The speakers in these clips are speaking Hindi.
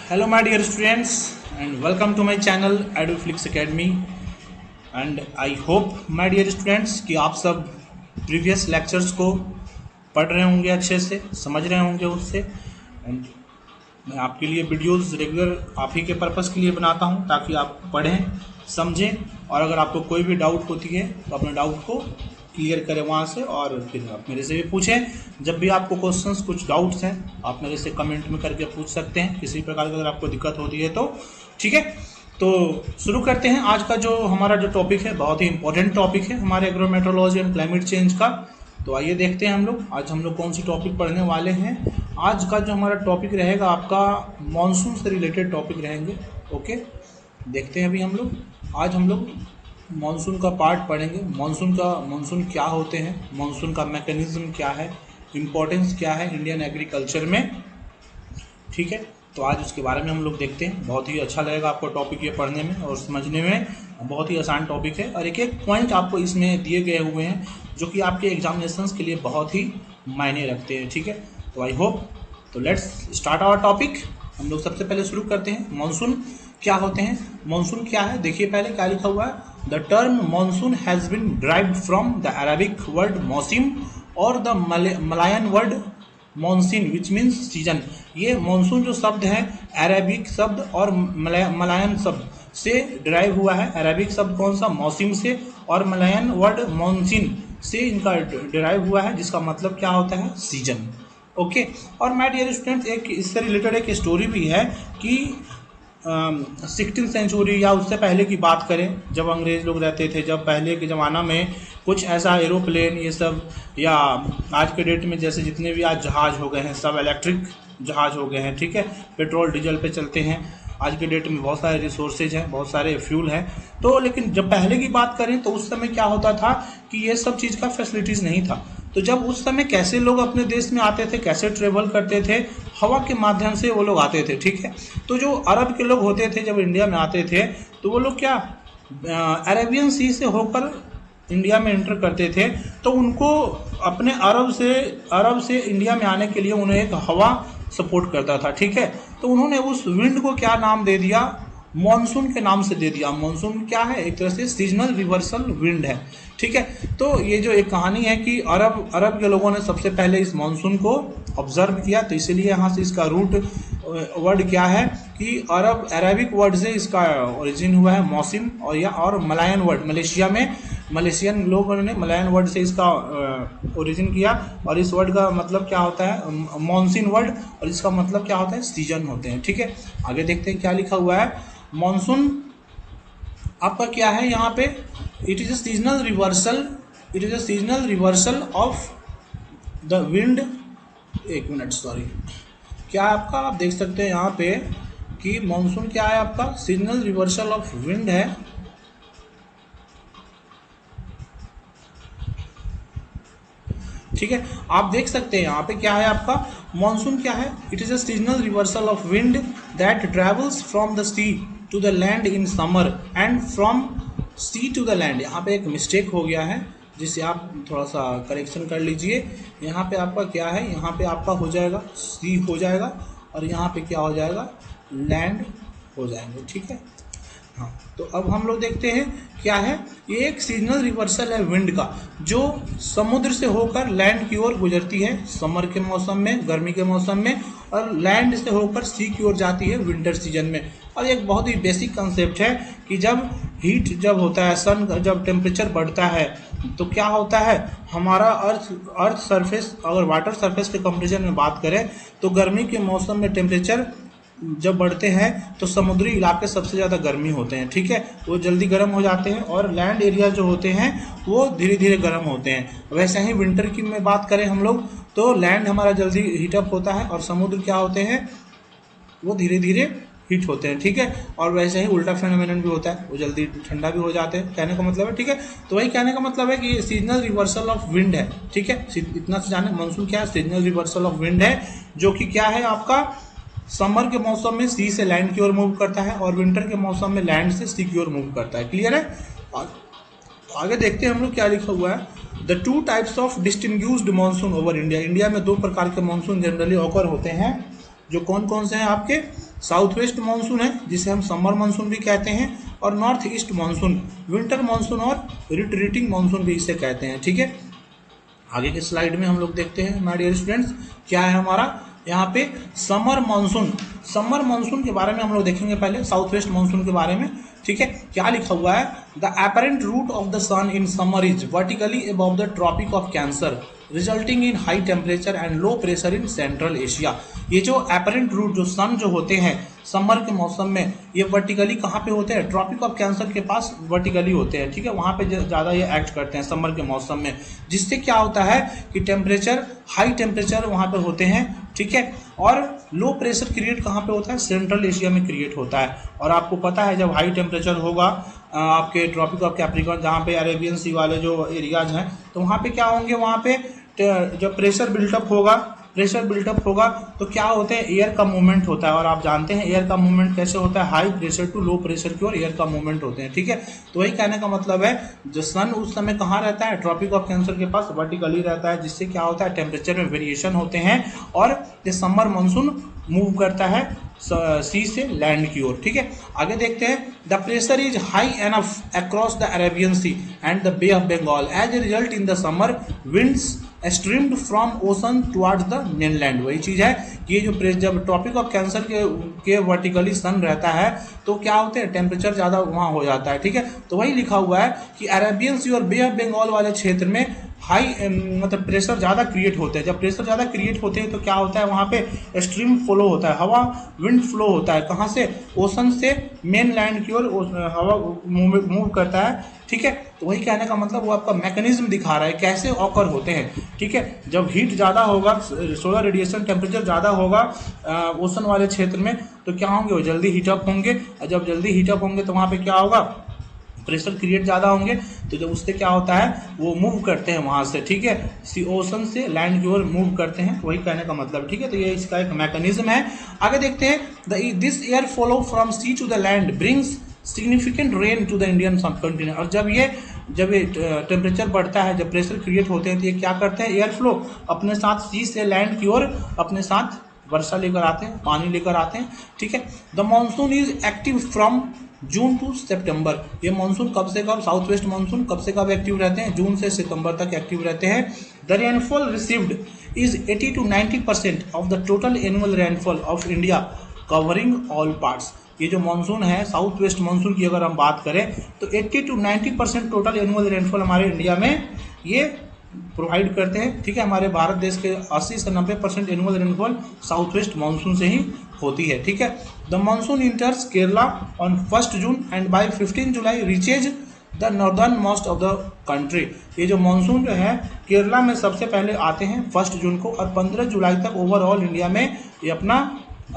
Hello my dear students and welcome to my channel EduFlix Academy and I hope my dear students कि आप सब previous lectures को पढ़ रहे होंगे, अच्छे से समझ रहे होंगे उससे। एंड मैं आपके लिए वीडियोस रेगुलर आप ही के पर्पज़ के लिए बनाता हूं ताकि आप पढ़ें समझें, और अगर आपको कोई भी डाउट होती है तो अपने डाउट को क्लियर करें वहाँ से, और फिर आप मेरे से भी पूछें। जब भी आपको क्वेश्चंस कुछ डाउट्स हैं आप मेरे से कमेंट में करके पूछ सकते हैं, किसी प्रकार की अगर आपको दिक्कत होती है तो ठीक है। तो शुरू करते हैं। आज का जो हमारा जो टॉपिक है बहुत ही इंपॉर्टेंट टॉपिक है हमारे एग्रोमेट्रोलॉजी एंड क्लाइमेट चेंज का। तो आइए देखते हैं आज हम लोग कौन सी टॉपिक पढ़ने वाले हैं। आज का जो हमारा टॉपिक रहेगा आपका मानसून से रिलेटेड टॉपिक रहेंगे। ओके, देखते हैं अभी आज हम लोग मानसून का पार्ट पढ़ेंगे। मानसून क्या होते हैं, मानसून का मैकेनिज्म क्या है, इम्पोर्टेंस क्या है इंडियन एग्रीकल्चर में, ठीक है। तो आज उसके बारे में हम लोग देखते हैं। बहुत ही अच्छा लगेगा आपको टॉपिक ये पढ़ने में और समझने में। बहुत ही आसान टॉपिक है और एक एक पॉइंट आपको इसमें दिए गए हुए हैं जो कि आपके एग्जामिनेशंस के लिए बहुत ही मायने रखते हैं, ठीक है। तो आई होप, तो लेट्स स्टार्ट आवर टॉपिक। हम लोग सबसे पहले शुरू करते हैं। मानसून क्या होते हैं, मानसून क्या है, देखिए पहले क्या लिखा हुआ है। The term monsoon has been derived from the Arabic word मौसम और the Malayan word monsoon which means season. ये मानसून जो शब्द है अरबिक शब्द और मलायन शब्द से डिराइव हुआ है। अरबिक शब्द कौन सा, मौसम से, और मलायन वर्ड मॉनसून से इनका डिराइव हुआ है, जिसका मतलब क्या होता है, सीजन। ओके, और माय डियर स्टूडेंट्स एक इससे रिलेटेड एक स्टोरी भी है कि 16वीं सेंचुरी या उससे पहले की बात करें, जब अंग्रेज लोग रहते थे, जब पहले के ज़माना में कुछ ऐसा एरोप्लेन ये सब, या आज के डेट में जैसे जितने भी आज जहाज़ हो गए हैं सब इलेक्ट्रिक जहाज़ हो गए हैं, ठीक है, पेट्रोल डीजल पे चलते हैं। आज के डेट में बहुत सारे रिसोर्सेज हैं, बहुत सारे फ्यूल हैं। तो लेकिन जब पहले की बात करें तो उस समय क्या होता था कि ये सब चीज़ का फैसिलिटीज़ नहीं था। तो जब उस समय कैसे लोग अपने देश में आते थे, कैसे ट्रेवल करते थे, हवा के माध्यम से वो लोग आते थे, ठीक है। तो जो अरब के लोग होते थे जब इंडिया में आते थे तो वो लोग क्या अरेबियन सी से होकर इंडिया में एंटर करते थे। तो उनको अपने अरब से इंडिया में आने के लिए उन्हें एक हवा सपोर्ट करता था, ठीक है। तो उन्होंने उस विंड को क्या नाम दे दिया, मॉनसून के नाम से दे दिया। मॉनसून क्या है, एक तरह से सीजनल रिवर्सल विंड है, ठीक है। तो ये जो एक कहानी है कि अरब के लोगों ने सबसे पहले इस मॉनसून को ऑब्जर्व किया, तो इसीलिए यहाँ से इसका रूट वर्ड क्या है कि अरबिक वर्ड से इसका ओरिजिन हुआ है मौसम, और मलायन वर्ड मलेशियन लोगों ने मलायन वर्ड से इसका ओरिजिन किया, और इस वर्ड का मतलब क्या होता है, मॉनसून वर्ड, और इसका मतलब क्या होता है, सीजन होते हैं, ठीक है। आगे देखते हैं क्या लिखा हुआ है। मॉनसून आपका क्या है यहाँ पे, it is a seasonal reversal of the wind. एक मिनट, सॉरी, क्या आपका आप देख सकते हैं यहाँ पे कि मॉनसून क्या है आपका, सीजनल रिवर्सल ऑफ विंड है, ठीक है। आप देख सकते हैं यहाँ पे क्या है आपका, मॉनसून क्या है, it is a seasonal reversal of wind that travels from the sea to the land in summer and from sea to the land. यहाँ पे एक मिस्टेक हो गया है जिसे आप थोड़ा सा करेक्शन कर लीजिए। यहाँ पे आपका क्या है, यहाँ पे आपका हो जाएगा सी हो जाएगा, और यहाँ पे क्या हो जाएगा, लैंड हो जाएंगे, ठीक है। हाँ, तो अब हम लोग देखते हैं क्या है, ये एक सीजनल रिवर्सल है विंड का, जो समुद्र से होकर लैंड की ओर गुजरती है समर के मौसम में, गर्मी के मौसम में, और लैंड से होकर सी की ओर जाती है विंटर सीजन में। और एक बहुत ही बेसिक कंसेप्ट है कि जब हीट जब होता है, सन जब टेम्परेचर बढ़ता है तो क्या होता है, हमारा अर्थ सरफेस, अगर वाटर सरफेस के कंपेरिजन में बात करें तो गर्मी के मौसम में टेम्परेचर जब बढ़ते हैं तो समुद्री इलाके सबसे ज़्यादा गर्मी होते हैं, ठीक है, वो जल्दी गर्म हो जाते हैं, और लैंड एरिया जो होते हैं वो धीरे धीरे गर्म होते हैं। वैसे ही विंटर की में बात करें हम लोग तो लैंड हमारा जल्दी हीटअप होता है, और समुद्र क्या होते हैं, वो धीरे धीरे हीट होते हैं, ठीक है। और वैसे ही उल्टा फेनोमेनन भी होता है, वो जल्दी ठंडा भी हो जाते हैं, कहने का मतलब है, ठीक है। तो वही कहने का मतलब है कि ये सीजनल रिवर्सल ऑफ विंड है, ठीक है। इतना से जाने मानसून क्या है, सीजनल रिवर्सल ऑफ विंड है, जो कि क्या है आपका समर के मौसम में सी से लैंड की ओर मूव करता है, और विंटर के मौसम में लैंड से सी की ओर मूव करता है। क्लियर है। आगे देखते हैं हम लोग क्या लिखा हुआ है। The two types of distinguished monsoon over India. India में दो प्रकार के मानसून जनरली ऑकर होते हैं, जो कौन कौन से हैं आपके, साउथ वेस्ट मानसून है जिसे हम समर मानसून भी कहते हैं, और north east monsoon winter monsoon और रिट्रीटिंग मानसून भी इसे कहते हैं। ठीक है, आगे के स्लाइड में हम लोग देखते हैं माय डियर स्टूडेंट्स क्या है हमारा यहाँ पे समर मानसून। समर मानसून के बारे में हम लोग देखेंगे पहले साउथ वेस्ट मानसून के बारे में। ठीक है, क्या लिखा हुआ है, the apparent route of the sun in summer is vertically above the Tropic of Cancer resulting in high temperature and low pressure in central Asia. ये जो एपरेंट रूट जो सन जो होते हैं समर के मौसम में, ये वर्टिकली कहाँ पे होते हैं, ट्रॉपिक ऑफ कैंसर के पास वर्टिकली होते हैं। ठीक है, वहाँ पे ज़्यादा ये एक्ट करते हैं समर के मौसम में, जिससे क्या होता है कि टेम्परेचर हाई टेम्परेचर वहाँ पे होते हैं। ठीक है, और लो प्रेशर क्रिएट कहाँ पे होता है, सेंट्रल एशिया में क्रिएट होता है। और आपको पता है जब हाई टेम्परेचर होगा आपके ट्रॉपिक ऑफ कैप्रिकॉर्न जहाँ पे अरेबियन सी वाले जो एरियाज हैं, तो वहाँ पे क्या होंगे, वहाँ पे जब प्रेशर बिल्टअप होगा तो क्या होते हैं, एयर का मूवमेंट होता है। और आप जानते हैं एयर का मूवमेंट कैसे होता है, high pressure to low pressure की ओर एयर का मूवमेंट होते हैं। ठीक है, तो वही कहने का मतलब है जो सन उस समय कहाँ रहता है, ट्रॉपिक ऑफ कैंसर के पास वर्टिकली रहता है, जिससे क्या होता है टेम्परेचर में वेरिएशन होते हैं और ये समर मानसून मूव करता है सी से लैंड की ओर। ठीक है, आगे देखते हैं, the pressure is high enough across the Arabian Sea and the Bay of Bengal as a result in the summer winds streamed from ocean towards the mainland. वही चीज़ है कि ये जो जब ट्रॉपिक ऑफ कैंसर के वर्टिकली सन रहता है तो क्या होते हैं, टेम्परेचर ज़्यादा वहाँ हो जाता है। ठीक है, तो वही लिखा हुआ है कि अरेबियन सी और बे ऑफ बंगाल वाले क्षेत्र में हाई मतलब प्रेशर ज़्यादा क्रिएट होते हैं। जब प्रेशर ज़्यादा क्रिएट होते हैं तो क्या होता है, वहाँ पे स्ट्रीम फ्लो होता है, हवा विंड फ्लो होता है, कहाँ से, ओशन से मेन लैंड की ओर हवा मूव करता है। ठीक है, तो वही कहने का मतलब वो आपका मैकेनिज्म दिखा रहा है कैसे ऑकर होते हैं। ठीक है, जब हीट ज़्यादा होगा, सोलर रेडिएशन टेम्परेचर ज़्यादा होगा ओशन वाले क्षेत्र में, तो क्या होंगे, वो जल्दी हीटअप होंगे, और जब जल्दी हीटअप होंगे तो वहाँ पे क्या होगा, प्रेशर क्रिएट ज़्यादा होंगे, तो जब उससे क्या होता है वो मूव करते हैं वहाँ से। ठीक है, सी ओशन से लैंड की ओर मूव करते हैं, वही कहने का मतलब। ठीक है, तो ये इसका एक मैकेनिज्म है। आगे देखते हैं, this air flow from sea to the land brings significant rain to the Indian subcontinent. और जब ये टेम्परेचर बढ़ता है, जब प्रेशर क्रिएट होते हैं, तो ये क्या करते हैं, एयर फ्लो अपने साथ सी से लैंड की ओर अपने साथ वर्षा लेकर आते हैं, पानी लेकर आते हैं। ठीक है, the monsoon is active from June to September. ये मानसून कब से कब, साउथ वेस्ट मानसून कब से कब एक्टिव रहते हैं, जून से सितंबर तक एक्टिव रहते हैं। The rainfall received is 80 to 90% of the total annual rainfall of India covering all parts. ये जो मानसून है साउथ वेस्ट मानसून की अगर हम बात करें तो 80 to 90% टोटल एनुअल रेनफॉल हमारे इंडिया में ये प्रोवाइड करते हैं। ठीक है, हमारे भारत देश के 80 से 90% annual rainfall south west monsoon से ही होती है। ठीक है, the monsoon enters Kerala on 1 June and by 15 July reaches the northern most of the country. ये जो मानसून जो है केरला में सबसे पहले आते हैं 1 जून को, और 15 जुलाई तक ओवरऑल इंडिया में ये अपना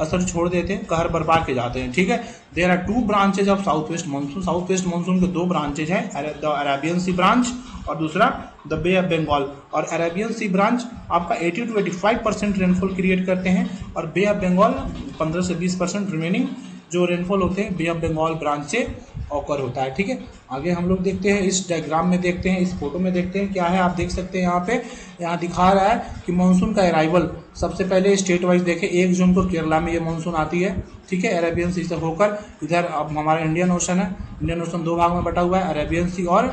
असर छोड़ देते हैं, कहर बरपा के जाते हैं। ठीक है, there are 2 branches of south west monsoon. South west monsoon के 2 ब्रांचेज हैं, द अरेबियन सी ब्रांच और दूसरा द बे ऑफ बंगाल। और अरेबियन सी ब्रांच आपका 80 to 85% रेनफॉल क्रिएट करते हैं, और बे ऑफ बंगाल 15 से 20% रिमेनिंग जो रेनफॉल होते हैं बे ऑफ बंगाल ब्रांच से ऑकर होता है। ठीक है, आगे हम लोग देखते हैं, इस डायग्राम में देखते हैं, इस फोटो में देखते हैं क्या है। आप देख सकते हैं यहाँ दिखा रहा है कि मानसून का अराइवल सबसे पहले स्टेट वाइज देखें, 1 जून को केरला में ये मानसून आती है। ठीक है, अरेबियन सी से होकर इधर अब हमारा इंडियन ओशन है, इंडियन ओशन 2 भाग में बटा हुआ है, अरेबियन सी और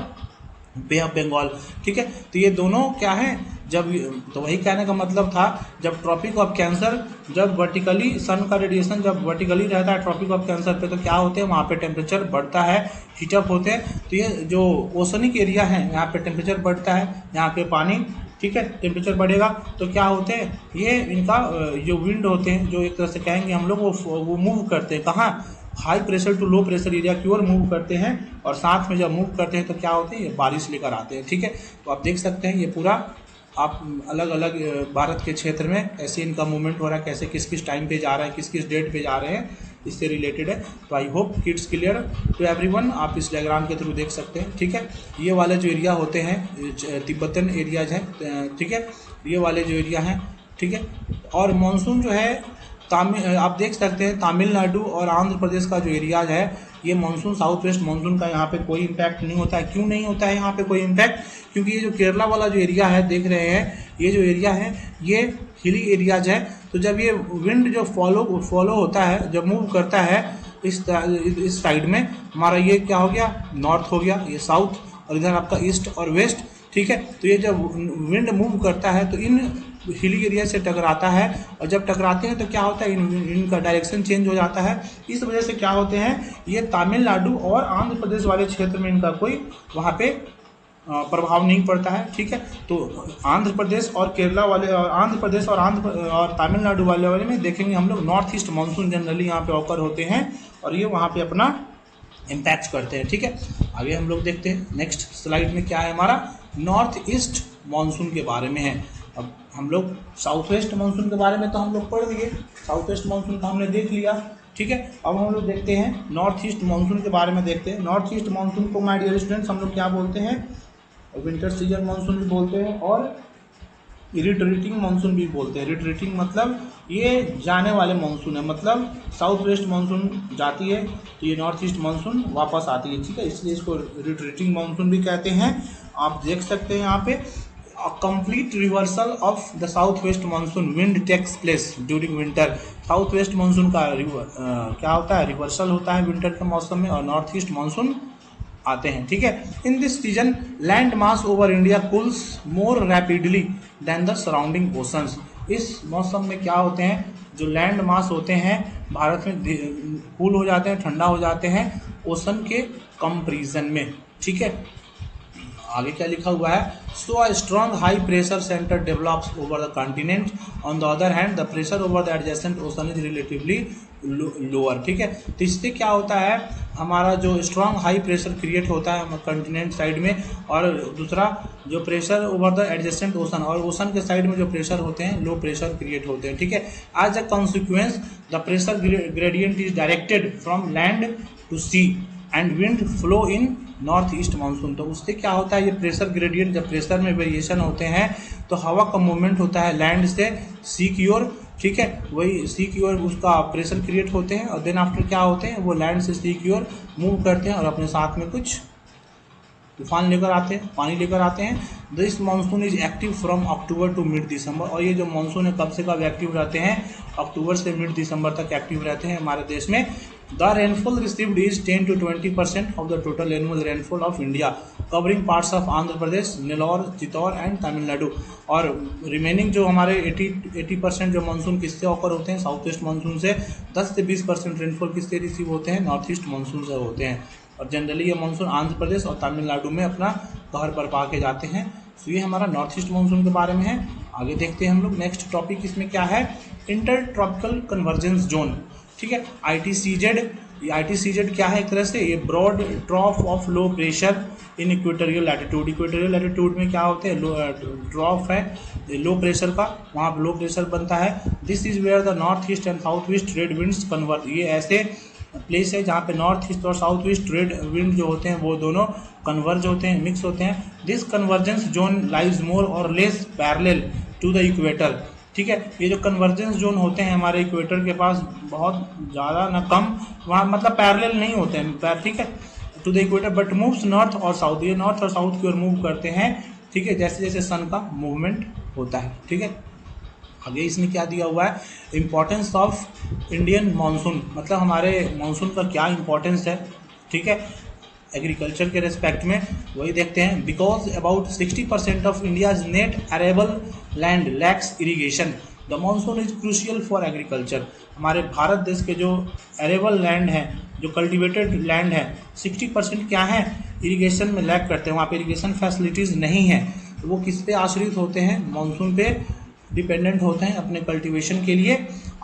बे ऑफ बंगाल। ठीक है, तो ये दोनों क्या है, जब तो वही कहने का मतलब था, जब ट्रॉपिक ऑफ कैंसर जब वर्टिकली सन का रेडिएशन जब वर्टिकली रहता है ट्रॉपिक ऑफ कैंसर पे, तो क्या होते हैं वहाँ पे टेम्परेचर बढ़ता है, हीटअप होते हैं। तो ये जो ओशनिक एरिया है यहाँ पे टेम्परेचर बढ़ता है, यहाँ पे पानी, ठीक है, टेम्परेचर बढ़ेगा तो क्या होते हैं, ये इनका जो विंड होते हैं, जो एक तरह से कहेंगे हम लोग वो मूव करते हैं, कहाँ, high pressure to low pressure area की ओर मूव करते हैं, और साथ में जब मूव करते हैं तो क्या होते हैं, ये बारिश लेकर आते हैं। ठीक है, तो आप देख सकते हैं ये पूरा आप अलग अलग भारत के क्षेत्र में कैसे इनका मूवमेंट हो रहा है, कैसे किस किस टाइम पे जा रहा है, किस किस डेट पे जा रहे हैं, इससे रिलेटेड है। तो I hope it's clear to everyone, आप इस डायग्राम के थ्रू देख सकते हैं। ठीक है, ये वाले जो एरिया होते हैं तिब्बतन एरियाज हैं, ठीक है, ये वाले जो एरिया हैं, ठीक है। और मानसून जो है आप देख सकते हैं तमिलनाडु और आंध्र प्रदेश का जो एरियाज है, ये मानसून साउथ वेस्ट मानसून का यहाँ पे कोई इम्पैक्ट नहीं होता है। क्यों नहीं होता है यहाँ पे कोई इम्पैक्ट? क्योंकि ये जो केरला वाला जो एरिया है देख रहे हैं, ये जो एरिया है ये हिली एरियाज है। तो जब ये विंड जो फॉलो होता है, जब मूव करता है इस साइड में, हमारा ये क्या हो गया, नॉर्थ हो गया, ये साउथ, और इधर आपका ईस्ट और वेस्ट, ठीक है। तो ये जब विंड मूव करता है तो इन हिली एरिया से टकराता है, और जब टकराते हैं तो क्या होता है, इनका डायरेक्शन चेंज हो जाता है। इस वजह से क्या होते हैं, ये तमिलनाडु और आंध्र प्रदेश वाले क्षेत्र में इनका कोई वहाँ पे प्रभाव नहीं पड़ता है, ठीक है। तो आंध्र प्रदेश और केरला वाले, और आंध्र प्रदेश और तमिलनाडु वाले में देखेंगे हम लोग नॉर्थ ईस्ट मानसून जनरली यहाँ पे ऑकर होते हैं, और ये वहाँ पे अपना इम्पैक्ट करते हैं, ठीक है। आगे हम लोग देखते हैं नेक्स्ट स्लाइड में क्या है, हमारा नॉर्थ ईस्ट मानसून के बारे में है। अब हम लोग साउथ वेस्ट मानसून के बारे में तो हम लोग पढ़ लिए, साउथ वेस्ट मानसून का हमने देख लिया, ठीक है। अब हम लोग देखते हैं नॉर्थ ईस्ट मानसून के बारे में देखते हैं। नॉर्थ ईस्ट मानसून को माय डियर स्टूडेंट्स हम लोग क्या बोलते हैं, विंटर सीजन मानसून भी बोलते हैं, और रिट्रीटिंग मानसून भी बोलते हैं। रिट्रीटिंग मतलब ये जाने वाले मानसून है, मतलब साउथ वेस्ट मानसून जाती है तो ये नॉर्थ ईस्ट मानसून वापस आती है, ठीक है, इसलिए इसको रिट्रीटिंग मानसून भी कहते हैं। आप देख सकते हैं यहाँ पे A complete reversal of the southwest monsoon wind takes place during winter। South west monsoon का क्या होता है, रिवर्सल होता है विंटर के मौसम में, और नॉर्थ ईस्ट मानसून आते हैं, ठीक है। In this season land mass over India cools more rapidly than the surrounding oceans. इस मौसम में क्या होते हैं, जो लैंड मास होते हैं भारत में कूल हो जाते हैं, ठंडा हो जाते हैं ओशन के कंपेरिजन में, ठीक है। आगे क्या लिखा हुआ है, so a strong high pressure centre develops over the continent, on the other hand the pressure over the adjacent ocean is relatively lower, ठीक है। तो इससे क्या होता है, हमारा जो स्ट्रॉन्ग हाई प्रेशर क्रिएट होता है कॉन्टिनेंट साइड में, और दूसरा जो pressure over the adjacent ocean, और ओशन के साइड में जो प्रेशर होते हैं लो प्रेशर क्रिएट होते हैं, ठीक है। As a consequence the pressure gradient is directed from land to sea and wind flow in north east monsoon. तो उससे क्या होता है, ये प्रेशर ग्रेडियंट, जब प्रेशर में वेरिएशन होते हैं तो हवा का मूवमेंट होता है लैंड से सी की ओर, ठीक है, वही सी की ओर उसका प्रेशर क्रिएट होते हैं, और देन आफ्टर क्या होते हैं, वो लैंड से सी की ओर मूव करते हैं और अपने साथ में कुछ तूफान लेकर आते हैं, पानी लेकर आते हैं। This monsoon is active from October to mid December, और ये जो मानसून है कब से कब एक्टिव रहते हैं, अक्टूबर से मिड दिसंबर तक एक्टिव रहते हैं हमारे देश में। The rainfall received is 10 to 20% of the total annual rainfall of India, covering parts of Andhra Pradesh, Nellore, Chittor and Tamil Nadu. और रिमेनिंग जो हमारे 80% जो मानसून किससे ऑकर होते हैं, साउथ ईस्ट मानसून से। 10 से 20% रेनफॉल किससे रिसीव होते हैं, नॉर्थ ईस्ट मानसून से होते हैं। और जनरली ये मानसून आंध्र प्रदेश और तमिलनाडु में अपना कहर बरपा के जाते हैं। तो ये हमारा नॉर्थ ईस्ट मानसून के बारे में है। आगे देखते हैं हम लोग नेक्स्ट टॉपिक, इसमें क्या है, इंटर ट्रॉपिकल कन्वर्जेंस जोन, ठीक है, ITCZ। ये ITCZ क्या है, एक तरह से ये broad trough of low pressure in equatorial latitude. Equatorial latitude में क्या होते हैं, ट्रॉफ है लो प्रेशर का, वहाँ लो प्रेशर बनता है। This is where the north east and south east trade winds converge. ये ऐसे प्लेस है जहाँ पे नॉर्थ ईस्ट और साउथ ईस्ट ट्रेड विंड जो होते हैं वो दोनों कन्वर्ज होते हैं, मिक्स होते हैं। This convergence zone lies more or less parallel to the equator, ठीक है। ये जो कन्वर्जेंस जोन होते हैं हमारे इक्वेटर के पास बहुत ज़्यादा ना कम, वहाँ मतलब पैरेलल नहीं होते हैं, ठीक है, to the equator, but moves north और साउथ, ये नॉर्थ और साउथ की ओर मूव करते हैं, ठीक है, जैसे जैसे सन का मूवमेंट होता है, ठीक है। आगे इसमें क्या दिया हुआ है, इम्पोर्टेंस ऑफ इंडियन मानसून, मतलब हमारे मानसून का क्या इंपॉर्टेंस है, ठीक है, एग्रीकल्चर के रेस्पेक्ट में, वही देखते हैं। Because about 60% of India's net arable land lakhs irrigation, the monsoon is crucial for agriculture. हमारे भारत देश के जो अरेबल लैंड है, जो कल्टिवेटेड लैंड है, 60% क्या है, इरीगेशन में लैक करते हैं, वहाँ पे इरीगेशन फैसिलिटीज़ नहीं है, तो वो किस पे आश्रित होते हैं, मानसून पे डिपेंडेंट होते हैं अपने कल्टीवेशन के लिए।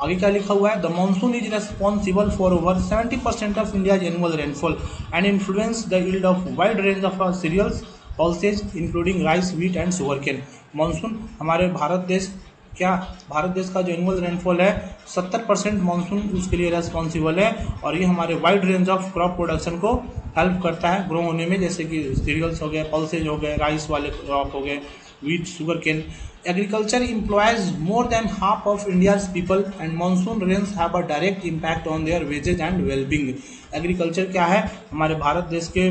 आगे क्या लिखा हुआ है, the monsoon is responsible for over 70% of India's annual rainfall and influence the yield of wide range of cereals pulses including rice, wheat and sugarcane. Monsoon हमारे भारत देश का जो एनुअल रेनफॉल है 70% मानसून उसके लिए रेस्पॉन्सिबल है, और ये हमारे wide range of crop production को हेल्प करता है ग्रो होने में, जैसे कि सीरियल्स हो गए, पल्सेज हो गए, राइस वाले क्रॉप हो गए, wheat, sugarcane. Agriculture employs more than half of India's people and monsoon rains have a direct impact on their wages and well-being. Agriculture क्या है, हमारे भारत देश के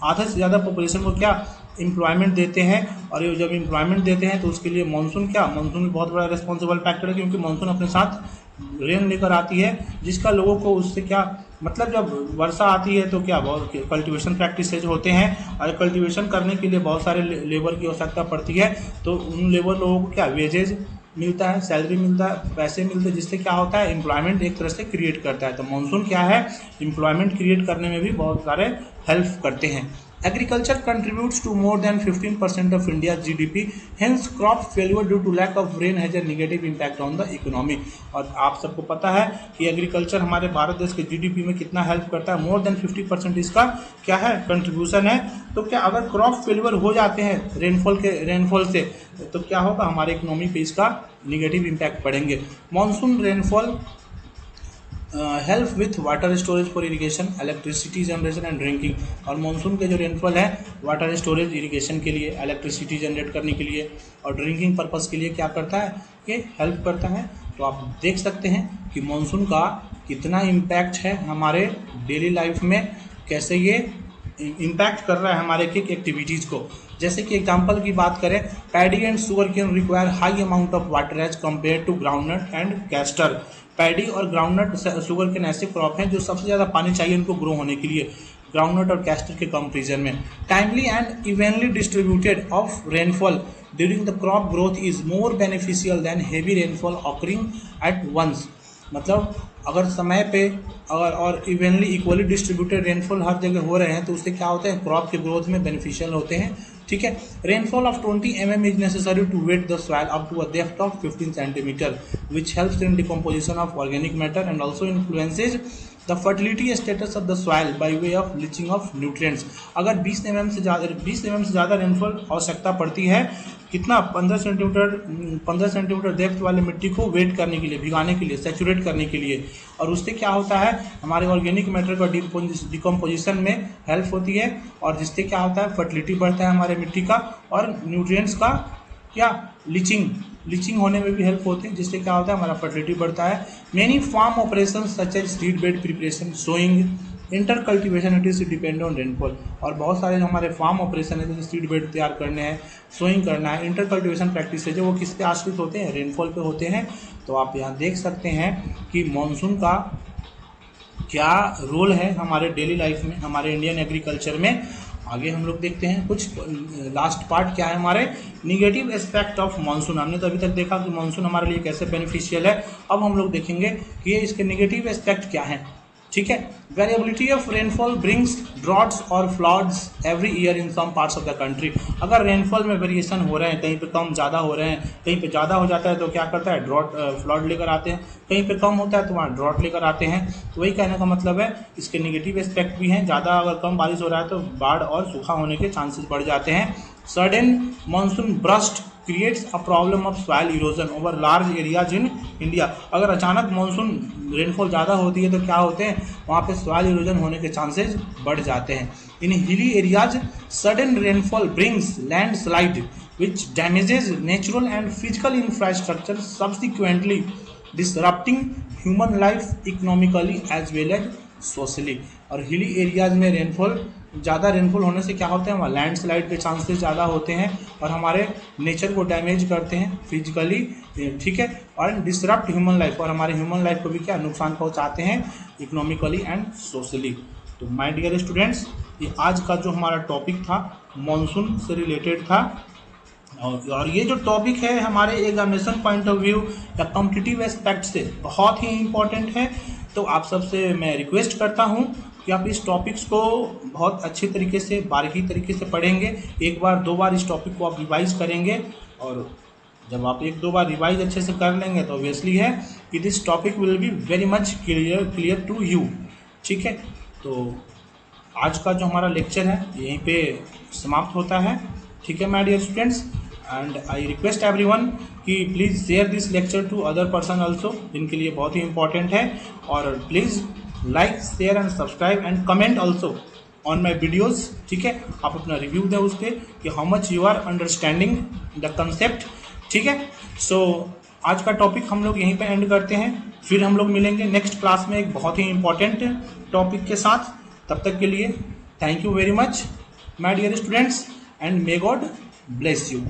आधे से ज़्यादा पॉपुलेशन को क्या एम्प्लॉयमेंट देते हैं, और ये जब एम्प्लॉयमेंट देते हैं तो उसके लिए मानसून भी बहुत बड़ा रिस्पॉन्सिबल फैक्टर है, क्योंकि मानसून अपने साथ रेन लेकर आती है, जिसका लोगों को उससे क्या मतलब, जब वर्षा आती है तो क्या बहुत कल्टीवेशन प्रैक्टिसेज होते हैं, और कल्टीवेशन करने के लिए बहुत सारे लेबर की आवश्यकता पड़ती है, तो उन लेबर लोगों को क्या वेजेज मिलता है, सैलरी मिलता है, पैसे मिलते हैं, जिससे क्या होता है एम्प्लॉयमेंट एक तरह से क्रिएट करता है। तो मानसून क्या है, एम्प्लॉयमेंट क्रिएट करने में भी बहुत सारे हेल्प करते हैं। Agriculture contributes to more than 15% of India's GDP. Hence, crop failure due to lack of rain has a negative impact on the economy. और आप सबको पता है कि एग्रीकल्चर हमारे भारत देश के जीडीपी में कितना हेल्प करता है, मोर देन 50% इसका क्या है कंट्रीब्यूशन है। तो क्या अगर क्रॉप फेलियर हो जाते हैं रेनफॉल से, तो क्या होगा, हमारे इकोनॉमी पे इसका निगेटिव इम्पैक्ट पड़ेंगे। Monsoon rainfall help with water storage for irrigation, electricity generation and drinking. और मानसून के जो रेनफॉल है वाटर स्टोरेज, इरिगेशन के लिए, इलेक्ट्रिसिटी जनरेट करने के लिए और ड्रिंकिंग पर्पस के लिए क्या करता है, ये हेल्प करता है। तो आप देख सकते हैं कि मानसून का कितना इम्पैक्ट है हमारे डेली लाइफ में, कैसे ये इम्पैक्ट कर रहा है हमारे किक एक्टिविटीज़ को। जैसे कि एग्जांपल की बात करें, paddy and sugar cane require high amount of water as compare to groundnut and castor. Paddy और ग्राउंडनट शुगर के ऐसे क्रॉप हैं जो सबसे ज़्यादा पानी चाहिए उनको ग्रो होने के लिए, ग्राउंडनट और कैस्टर के कंपेरिजन में। Timely and evenly distributed of rainfall during the crop growth is more beneficial than heavy rainfall occurring at once. मतलब अगर समय पे और इवनली इक्वली डिस्ट्रीब्यूटेड रेनफॉल हर जगह हो रहे हैं तो उससे क्या होता है, क्रॉप के ग्रोथ में बेनिफिशियल होते हैं। ठीक है, rainfall of 20 mm is necessary to wet the soil up to a depth of 15 centimetre which helps in decomposition of organic matter and also influences the fertility status of the soil by way of leaching of nutrients. अगर 20 mm से ज़्यादा रेनफॉल आवश्यकता पड़ती है, कितना 15 सेंटीमीटर डेप्थ वाले मिट्टी को वेट करने के लिए, भिगाने के लिए, सैचुरेट करने के लिए, और उससे क्या होता है हमारे ऑर्गेनिक मैटर का डिकम्पोजिशन में हेल्प होती है, और जिससे क्या होता है फर्टिलिटी बढ़ता है हमारे मिट्टी का, और न्यूट्रिएंट्स का क्या लीचिंग होने में भी हेल्प होती है, जिससे क्या होता है हमारा फर्टिलिटी बढ़ता है। Many farm operation such as seed bed preparation, sowing, inter cultivation it is depend on rainfall. और बहुत सारे जो हमारे फार्म ऑपरेशन है, जैसे सीड बेड तैयार करने हैं, सोइंग करना है, इंटर कल्टिवेशन प्रैक्टिस है, जो वो किस पे आश्रित होते हैं, रेनफॉल पे होते हैं। तो आप यहाँ देख सकते हैं कि मानसून का क्या रोल है हमारे डेली लाइफ में, हमारे इंडियन एग्रीकल्चर में। आगे हम लोग देखते हैं कुछ लास्ट पार्ट क्या है हमारे निगेटिव एस्पेक्ट ऑफ मानसून। हमने तो अभी तक देखा कि मानसून हमारे लिए कैसे बेनिफिशियल है, अब हम लोग देखेंगे कि ये इसके निगेटिव एस्पेक्ट क्या हैं। ठीक है, variability of rainfall brings droughts और floods every year in some parts of the country. अगर रेनफॉल में वेरिएशन हो रहे हैं, कहीं पे कम ज़्यादा हो रहे हैं, कहीं पे ज़्यादा हो जाता है तो क्या करता है ड्रॉट फ्लड लेकर आते हैं, कहीं पे कम होता है तो वहाँ ड्रॉट लेकर आते हैं। तो वही कहने का मतलब है, इसके निगेटिव एस्पेक्ट भी हैं, ज़्यादा अगर कम बारिश हो रहा है तो बाढ़ और सूखा होने के चांसेस बढ़ जाते हैं। Sudden monsoon burst creates a problem of soil erosion over large areas in India. अगर अचानक मानसून रेनफॉल ज़्यादा होती है तो क्या होते हैं, वहाँ पे सॉइल इरोजन होने के चांसेस बढ़ जाते हैं। In hilly areas sudden rainfall brings landslide which damages natural and physical infrastructure subsequently disrupting human life economically as well as socially. और हिली एरियाज में ज़्यादा रेनफॉल होने से क्या होते हैं, वहाँ लैंडस्लाइड के चांसेस ज़्यादा होते हैं और हमारे नेचर को डैमेज करते हैं फिजिकली। ठीक है, और डिसरप्ट ह्यूमन लाइफ, और हमारे ह्यूमन लाइफ को भी क्या नुकसान पहुँचाते हैं इकोनॉमिकली एंड सोशली। तो माय डियर स्टूडेंट्स, ये आज का जो हमारा टॉपिक था मानसून से रिलेटेड था, और ये जो टॉपिक है हमारे एग्जामिनेशन पॉइंट ऑफ व्यू या कॉम्पिटिटिव एस्पेक्ट से बहुत ही इम्पॉर्टेंट है। तो आप सबसे मैं रिक्वेस्ट करता हूँ कि आप इस टॉपिक्स को बहुत अच्छे तरीके से, बारीकी तरीके से पढ़ेंगे। एक बार दो बार इस टॉपिक को आप रिवाइज करेंगे, और जब आप एक दो बार रिवाइज अच्छे से कर लेंगे तो ऑब्वियसली है कि this topic will be very much clear to you. ठीक है, तो आज का जो हमारा लेक्चर है यहीं पे समाप्त होता है। ठीक है my dear students, and I request everyone कि please share this lecture to other person also, जिनके लिए बहुत ही इंपॉर्टेंट है। और please like, share and subscribe and comment also on my videos. ठीक है, आप अपना रिव्यू दें उस पर कि how much you are understanding the concept. ठीक है, सो आज का टॉपिक हम लोग यहीं पे एंड करते हैं, फिर हम लोग मिलेंगे नेक्स्ट क्लास में एक बहुत ही इंपॉर्टेंट टॉपिक के साथ। तब तक के लिए thank you very much my dear students, and may God bless you.